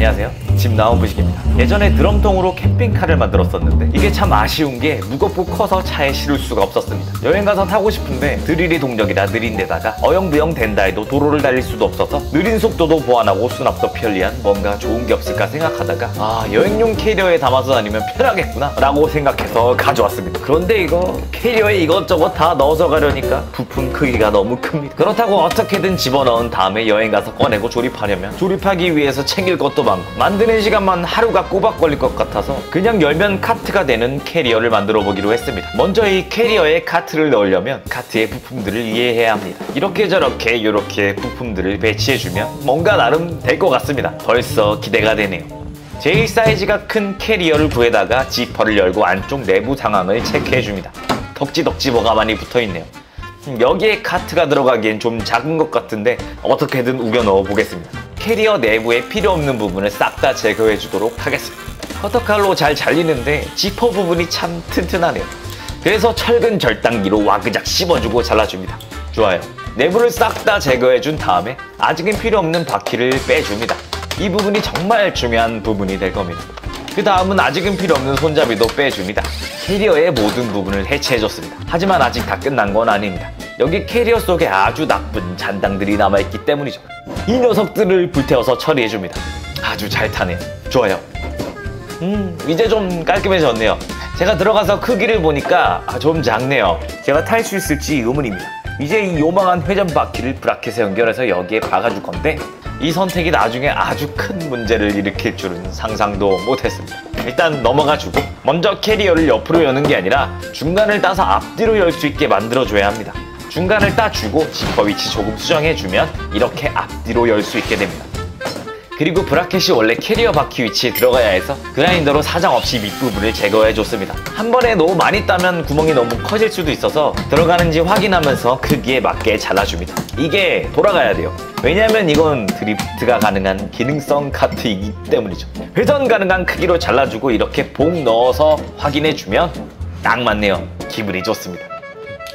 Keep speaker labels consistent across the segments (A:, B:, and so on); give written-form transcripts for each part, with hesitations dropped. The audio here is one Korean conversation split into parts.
A: 안녕하세요, 집 나온 부식입니다. 예전에 드럼통으로 캠핑카를 만들었었는데 이게 참 아쉬운 게 무겁고 커서 차에 실을 수가 없었습니다. 여행 가서 타고 싶은데 드릴이 동력이라 느린 데다가 어영부영 된다 해도 도로를 달릴 수도 없어서 느린 속도도 보완하고 수납도 편리한 뭔가 좋은 게 없을까 생각하다가 여행용 캐리어에 담아서 다니면 편하겠구나 라고 생각해서 가져왔습니다. 그런데 이거 캐리어에 이것저것 다 넣어서 가려니까 부품 크기가 너무 큽니다. 그렇다고 어떻게든 집어넣은 다음에 여행 가서 꺼내고 조립하려면 조립하기 위해서 챙길 것도 많고 만드는 시간만 하루가 꼬박 걸릴 것 같아서 그냥 열면 카트가 되는 캐리어를 만들어 보기로 했습니다. 먼저 이 캐리어에 카트를 넣으려면 카트의 부품들을 이해해야 합니다. 이렇게 저렇게 이렇게 부품들을 배치해주면 뭔가 나름 될 것 같습니다. 벌써 기대가 되네요. 제일 사이즈가 큰 캐리어를 구해다가 지퍼를 열고 안쪽 내부 상황을 체크해줍니다. 덕지덕지 뭐가 많이 붙어있네요. 여기에 카트가 들어가기엔 좀 작은 것 같은데 어떻게든 우겨 넣어 보겠습니다. 캐리어 내부에 필요 없는 부분을 싹 다 제거해 주도록 하겠습니다. 커터칼로 잘 잘리는데 지퍼 부분이 참 튼튼하네요. 그래서 철근 절단기로 와그작 씹어주고 잘라줍니다. 좋아요. 내부를 싹 다 제거해 준 다음에 아직은 필요 없는 바퀴를 빼줍니다. 이 부분이 정말 중요한 부분이 될 겁니다. 그 다음은 아직은 필요 없는 손잡이도 빼줍니다. 캐리어의 모든 부분을 해체해줬습니다. 하지만 아직 다 끝난 건 아닙니다. 여기 캐리어 속에 아주 나쁜 잔당들이 남아있기 때문이죠. 이 녀석들을 불태워서 처리해줍니다. 아주 잘 타네요. 좋아요. 이제 좀 깔끔해졌네요. 제가 들어가서 크기를 보니까 좀 작네요. 제가 탈 수 있을지 의문입니다. 이제 이 요망한 회전 바퀴를 브라켓에 연결해서 여기에 박아줄 건데 이 선택이 나중에 아주 큰 문제를 일으킬 줄은 상상도 못했습니다. 일단 넘어가주고 먼저 캐리어를 옆으로 여는 게 아니라 중간을 따서 앞뒤로 열 수 있게 만들어줘야 합니다. 중간을 따주고 지퍼 위치 조금 수정해주면 이렇게 앞뒤로 열 수 있게 됩니다. 그리고 브라켓이 원래 캐리어 바퀴 위치에 들어가야 해서 그라인더로 사정없이 밑부분을 제거해줬습니다. 한 번에 너무 많이 따면 구멍이 너무 커질 수도 있어서 들어가는지 확인하면서 크기에 맞게 잘라줍니다. 이게 돌아가야 돼요. 왜냐면 이건 드리프트가 가능한 기능성 카트이기 때문이죠. 회전 가능한 크기로 잘라주고 이렇게 복 넣어서 확인해주면 딱 맞네요. 기분이 좋습니다.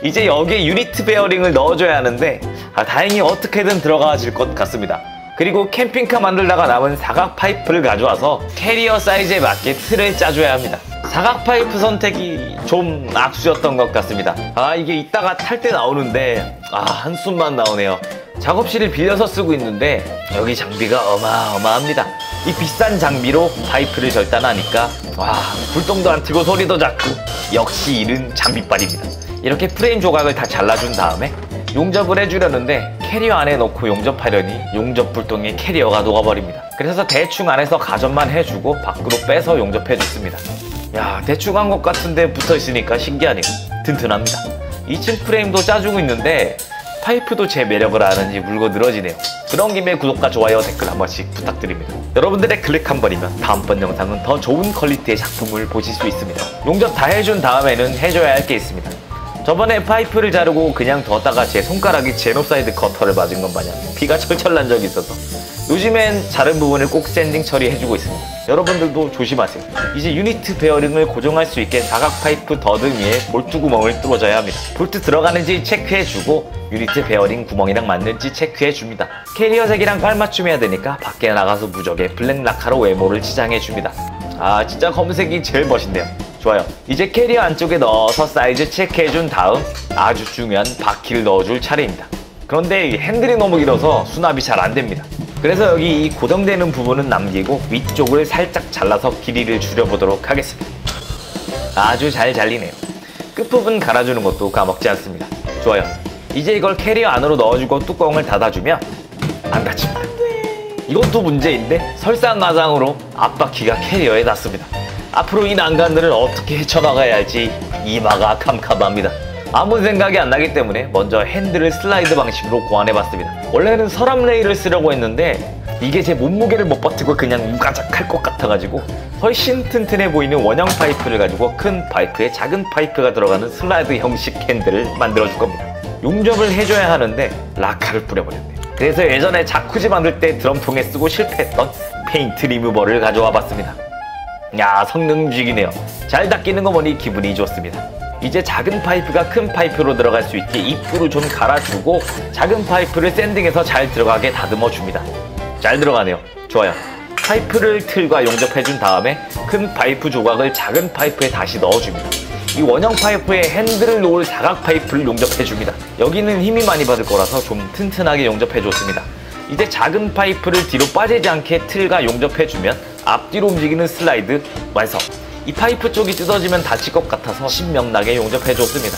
A: 이제 여기에 유니트 베어링을 넣어줘야 하는데 다행히 어떻게든 들어가질 것 같습니다. 그리고 캠핑카 만들다가 남은 사각 파이프를 가져와서 캐리어 사이즈에 맞게 틀을 짜줘야 합니다. 사각 파이프 선택이 좀 악수였던 것 같습니다. 이게 이따가 탈 때 나오는데 한숨만 나오네요. 작업실을 빌려서 쓰고 있는데 여기 장비가 어마어마합니다. 이 비싼 장비로 파이프를 절단하니까 불똥도 안 튀고 소리도 작고 역시 일은 장비빨입니다. 이렇게 프레임 조각을 다 잘라준 다음에 용접을 해주려는데 캐리어 안에 넣고 용접하려니 용접 불똥에 캐리어가 녹아버립니다. 그래서 대충 안에서 가전만 해주고 밖으로 빼서 용접해줬습니다. 대충 한 것 같은데 붙어있으니까 신기하네요. 튼튼합니다. 2층 프레임도 짜주고 있는데 파이프도 제 매력을 아는지 물고 늘어지네요. 그런 김에 구독과 좋아요, 댓글 한 번씩 부탁드립니다. 여러분들의 클릭 한 번이면 다음번 영상은 더 좋은 퀄리티의 작품을 보실 수 있습니다. 용접 다 해준 다음에는 해줘야 할 게 있습니다. 저번에 파이프를 자르고 그냥 뒀다가 제 손가락이 제노사이드 커터를 맞은 것 마냥 피가 철철 난 적이 있어서 요즘엔 자른 부분을 꼭 샌딩 처리해주고 있습니다. 여러분들도 조심하세요. 이제 유니트 베어링을 고정할 수 있게 사각 파이프 더듬이에 볼트 구멍을 뚫어줘야 합니다. 볼트 들어가는지 체크해주고 유니트 베어링 구멍이랑 맞는지 체크해줍니다. 캐리어 색이랑 깔맞춤해야 되니까 밖에 나가서 무적의 블랙 라카로 외모를 치장해줍니다. 진짜 검색이 제일 멋있네요. 좋아요. 이제 캐리어 안쪽에 넣어서 사이즈 체크해준 다음 아주 중요한 바퀴를 넣어줄 차례입니다. 그런데 핸들이 너무 길어서 수납이 잘 안됩니다. 그래서 여기 이 고정되는 부분은 남기고 위쪽을 살짝 잘라서 길이를 줄여보도록 하겠습니다. 아주 잘 잘리네요. 끝부분 갈아주는 것도 까먹지 않습니다. 좋아요. 이제 이걸 캐리어 안으로 넣어주고 뚜껑을 닫아주면 안 닫힙니다. 이것도 문제인데 설상가상으로 앞바퀴가 캐리어에 닿습니다. 앞으로 이 난간들을 어떻게 헤쳐나가야 할지 이마가 캄캄합니다. 아무 생각이 안 나기 때문에 먼저 핸들을 슬라이드 방식으로 고안해봤습니다. 원래는 서랍 레일을 쓰려고 했는데 이게 제 몸무게를 못 버티고 그냥 우가작 할 것 같아가지고 훨씬 튼튼해 보이는 원형 파이프를 가지고 큰 파이프에 작은 파이프가 들어가는 슬라이드 형식 핸들을 만들어줄 겁니다. 용접을 해줘야 하는데 라카를 뿌려버렸네요. 그래서 예전에 자쿠지 만들 때 드럼통에 쓰고 실패했던 페인트 리무버를 가져와 봤습니다. 성능직이네요. 잘 닦이는 거 보니 기분이 좋습니다. 이제 작은 파이프가 큰 파이프로 들어갈 수 있게 입구를 좀 갈아주고 작은 파이프를 샌딩해서 잘 들어가게 다듬어 줍니다. 잘 들어가네요. 좋아요. 파이프를 틀과 용접해준 다음에 큰 파이프 조각을 작은 파이프에 다시 넣어줍니다. 이 원형 파이프에 핸들을 놓을 사각 파이프를 용접해줍니다. 여기는 힘이 많이 받을 거라서 좀 튼튼하게 용접해줬습니다. 이제 작은 파이프를 뒤로 빠지지 않게 틀과 용접해주면 앞뒤로 움직이는 슬라이드 완성! 이 파이프 쪽이 뜯어지면 다칠 것 같아서 신명나게 용접해줬습니다.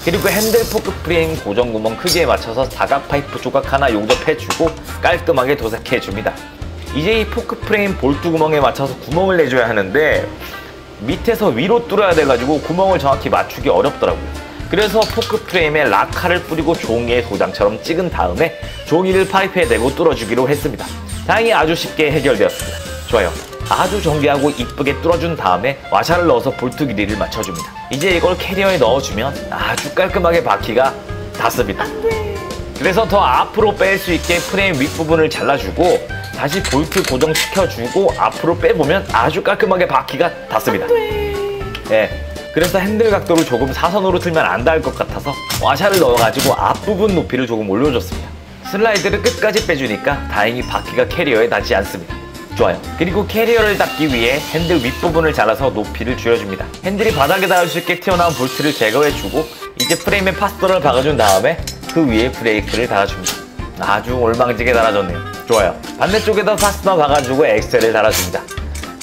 A: 그리고 핸들 포크 프레임 고정 구멍 크기에 맞춰서 사각 파이프 조각 하나 용접해주고 깔끔하게 도색해줍니다. 이제 이 포크 프레임 볼트 구멍에 맞춰서 구멍을 내줘야 하는데 밑에서 위로 뚫어야 돼가지고 구멍을 정확히 맞추기 어렵더라고요. 그래서 포크 프레임에 락카를 뿌리고 종이에 도장처럼 찍은 다음에 종이를 파이프에 대고 뚫어주기로 했습니다. 다행히 아주 쉽게 해결되었습니다. 좋아요. 아주 정교하고 이쁘게 뚫어준 다음에 와샤를 넣어서 볼트 길이를 맞춰줍니다. 이제 이걸 캐리어에 넣어주면 아주 깔끔하게 바퀴가 닿습니다. 그래서 더 앞으로 뺄 수 있게 프레임 윗부분을 잘라주고 다시 볼트 고정시켜주고 앞으로 빼보면 아주 깔끔하게 바퀴가 닿습니다. 네, 그래서 핸들 각도를 조금 사선으로 틀면 안 닿을 것 같아서 와샤를 넣어가지고 앞부분 높이를 조금 올려줬습니다. 슬라이드를 끝까지 빼주니까 다행히 바퀴가 캐리어에 닿지 않습니다. 좋아요. 그리고 캐리어를 닫기 위해 핸들 윗부분을 잘라서 높이를 줄여줍니다. 핸들이 바닥에 닿을 수 있게 튀어나온 볼트를 제거해주고 이제 프레임에 파스너를 박아준 다음에 그 위에 브레이크를 달아줍니다. 아주 올망지게 달아줬네요. 좋아요. 반대쪽에다 파스너 박아주고 엑셀을 달아줍니다.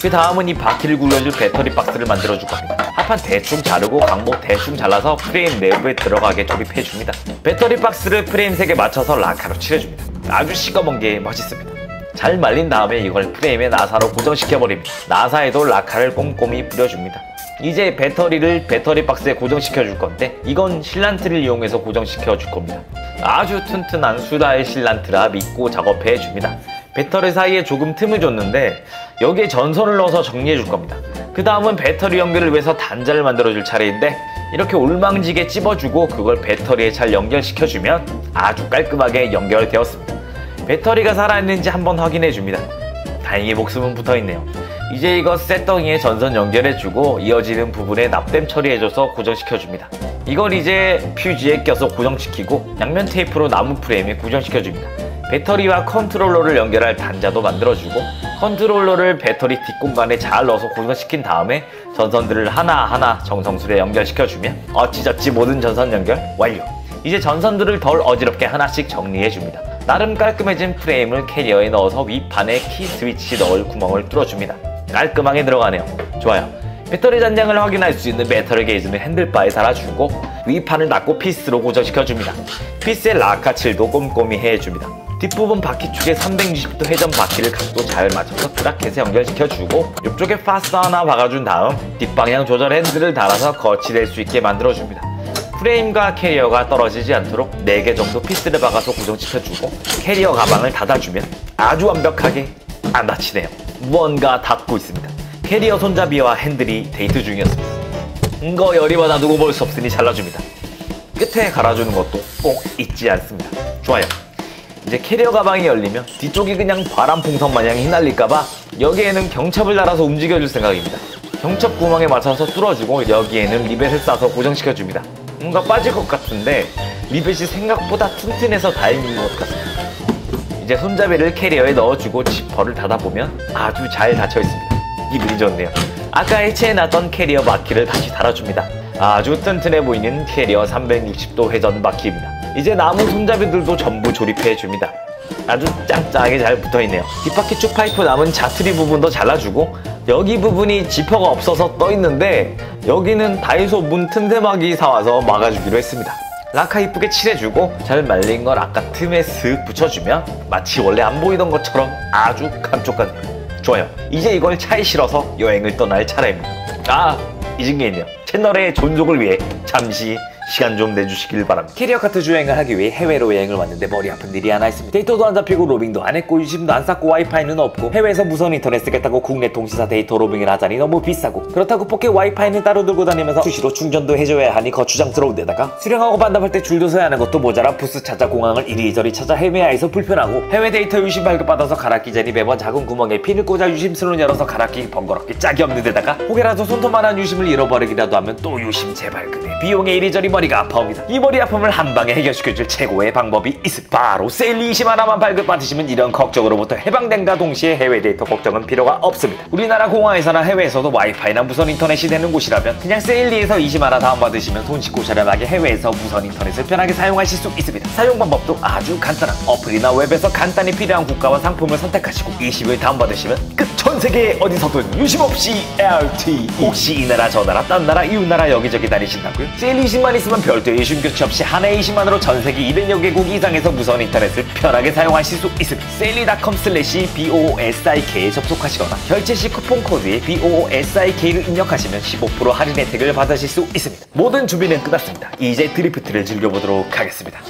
A: 그 다음은 이 바퀴를 굴려줄 배터리 박스를 만들어줄 겁니다. 합판 대충 자르고 광목 대충 잘라서 프레임 내부에 들어가게 조립해줍니다. 배터리 박스를 프레임 색에 맞춰서 락카로 칠해줍니다. 아주 시꺼먼 게 멋있습니다. 잘 말린 다음에 이걸 프레임에 나사로 고정시켜버립니다. 나사에도 락카를 꼼꼼히 뿌려줍니다. 이제 배터리를 배터리 박스에 고정시켜줄 건데 이건 실란트를 이용해서 고정시켜줄 겁니다. 아주 튼튼한 수다의 실란트라 믿고 작업해줍니다. 배터리 사이에 조금 틈을 줬는데 여기에 전선을 넣어서 정리해줄 겁니다. 그 다음은 배터리 연결을 위해서 단자를 만들어줄 차례인데 이렇게 올망지게 찝어주고 그걸 배터리에 잘 연결시켜주면 아주 깔끔하게 연결되었습니다. 배터리가 살아있는지 한번 확인해줍니다. 다행히 목숨은 붙어있네요. 이제 이거 셋덩이에 전선 연결해주고 이어지는 부분에 납땜 처리해줘서 고정시켜줍니다. 이걸 이제 퓨즈에 껴서 고정시키고 양면 테이프로 나무 프레임에 고정시켜줍니다. 배터리와 컨트롤러를 연결할 단자도 만들어주고 컨트롤러를 배터리 뒷공간에 잘 넣어서 고정시킨 다음에 전선들을 하나하나 정성스레 연결시켜주면 어찌저찌 모든 전선 연결 완료! 이제 전선들을 덜 어지럽게 하나씩 정리해줍니다. 나름 깔끔해진 프레임을 캐리어에 넣어서 윗판에 키 스위치 넣을 구멍을 뚫어줍니다. 깔끔하게 들어가네요. 좋아요. 배터리 잔량을 확인할 수 있는 배터리 게이지는 핸들바에 달아주고 윗판을 닫고 피스로 고정시켜줍니다. 피스에 락카 칠도 꼼꼼히 해줍니다. 뒷부분 바퀴축에 360도 회전 바퀴를 각도 잘 맞춰서 브라켓에 연결시켜주고 옆쪽에 파스너 하나 박아준 다음 뒷방향 조절 핸들을 달아서 거치될 수 있게 만들어줍니다. 프레임과 캐리어가 떨어지지 않도록 4개 정도 피스를 박아서 고정시켜주고 캐리어 가방을 닫아주면 아주 완벽하게 안 닫히네요. 무언가 닫고 있습니다. 캐리어 손잡이와 핸들이 데이트 중이었습니다. 이거 열이받아 두고 볼 수 없으니 잘라줍니다. 끝에 갈아주는 것도 꼭 잊지 않습니다. 좋아요. 이제 캐리어 가방이 열리면 뒤쪽이 그냥 바람 풍선 마냥 휘날릴까봐 여기에는 경첩을 달아서 움직여줄 생각입니다. 경첩 구멍에 맞춰서 뚫어주고 여기에는 리벳을 싸서 고정시켜줍니다. 뭔가 빠질 것 같은데 리벳이 생각보다 튼튼해서 다행인 것 같습니다. 이제 손잡이를 캐리어에 넣어주고 지퍼를 닫아보면 아주 잘 닫혀있습니다. 기분이 좋네요. 아까 해체해놨던 캐리어 바퀴를 다시 달아줍니다. 아주 튼튼해 보이는 캐리어 360도 회전 바퀴입니다. 이제 남은 손잡이들도 전부 조립해줍니다. 아주 짱짱하게 잘 붙어있네요. 뒷바퀴 쭉 파이프 남은 자투리 부분도 잘라주고 여기 부분이 지퍼가 없어서 떠있는데 여기는 다이소 문 틈새막이 사와서 막아주기로 했습니다. 락카 이쁘게 칠해주고 잘 말린 걸 아까 틈에 슥 붙여주면 마치 원래 안 보이던 것처럼 아주 깜찍하네요. 좋아요. 이제 이걸 차에 실어서 여행을 떠날 차례입니다. 아, 잊은 게 있네요. 채널의 존속을 위해 잠시 시간 좀 내주시길 바랍니다. 캐리어 카트 주행을 하기 위해 해외로 여행을 왔는데 머리 아픈 일이 하나 있습니다. 데이터도 안 잡히고 로밍도 안 했고 유심도 안 쌌고 와이파이는 없고 해외에서 무선 인터넷 쓰겠다고 국내 통신사 데이터 로밍을 하자니 너무 비싸고 그렇다고 포켓 와이파이는 따로 들고 다니면서 수시로 충전도 해줘야 하니 거추장스러운 데다가 수령하고 반납할 때 줄도 서야 하는 것도 모자라 부스 찾아 공항을 이리저리 찾아 헤매야 해서 불편하고 해외 데이터 유심 발급받아서 갈아끼 전이 매번 작은 구멍에 핀을 꽂아 유심선을 열어서 갈아끼기 번거롭게 짝이 없는 데다가 혹여라도 손톱만한 유심을 잃어버리기라도 하면 또 유심 재발급에 비용에 이리저리 머리가 아파옵니다. 이 머리 아픔을 한방에 해결시켜줄 최고의 방법이 있습니다. 바로 세일리 20만화만 발급받으시면 이런 걱정으로부터 해방된과 동시에 해외 데이터 걱정은 필요가 없습니다. 우리나라 공항에서나 해외에서도 와이파이나 무선 인터넷이 되는 곳이라면 그냥 세일리에서 20만화 다운받으시면 손 씻고 저렴하게 해외에서 무선 인터넷을 편하게 사용하실 수 있습니다. 사용 방법도 아주 간단한 어플이나 웹에서 간단히 필요한 국가와 상품을 선택하시고 20을 다운받으시면 끝! 전 세계 어디서든 유심없이 LTE. 혹시 이 나라 저 나라 딴 나라 이웃 나라 여기저기 다니신다고요? 세일리 20만 있으면 별도의 이심 교체 없이 한 해 20만으로 전 세계 200여 개국 이상에서 무선 인터넷을 편하게 사용하실 수 있습니다. sailly.com/BOOSIK에 접속하시거나 결제 시 쿠폰 코드에 BOOSIK를 입력하시면 15% 할인 혜택을 받으실 수 있습니다. 모든 준비는 끝났습니다. 이제 드리프트를 즐겨보도록 하겠습니다.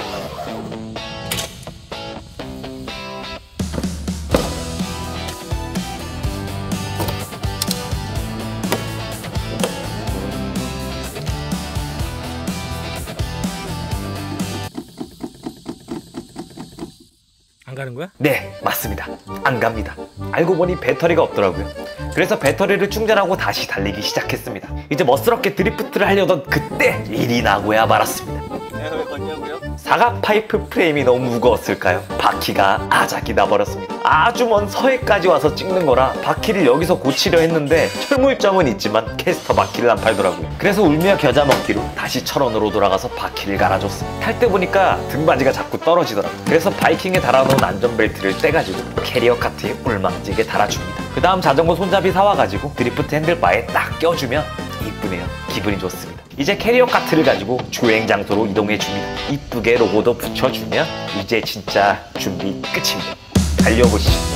B: 안 가는 거야?
A: 네, 맞습니다. 안 갑니다. 알고 보니 배터리가 없더라고요. 그래서 배터리를 충전하고 다시 달리기 시작했습니다. 이제 멋스럽게 드리프트를 하려던 그때 일이 나고야 말았습니다.
B: 내가 왜 걷냐고요?
A: 사각 파이프 프레임이 너무 무거웠을까요? 바퀴가 아작이 나버렸습니다. 아주 먼 서해까지 와서 찍는 거라 바퀴를 여기서 고치려 했는데 철물점은 있지만 캐스터 바퀴를 안 팔더라고요. 그래서 울며 겨자 먹기로 다시 철원으로 돌아가서 바퀴를 갈아줬습니다. 탈 때 보니까 등받이가 자꾸 떨어지더라고요. 그래서 바이킹에 달아놓은 안전벨트를 떼가지고 캐리어 카트에 울망지게 달아줍니다. 그 다음 자전거 손잡이 사와가지고 드리프트 핸들바에 딱 껴주면 이쁘네요. 기분이 좋습니다. 이제 캐리어 카트를 가지고 주행 장소로 이동해줍니다. 이쁘게 로고도 붙여주면 이제 진짜 준비 끝입니다. 달려보시죠.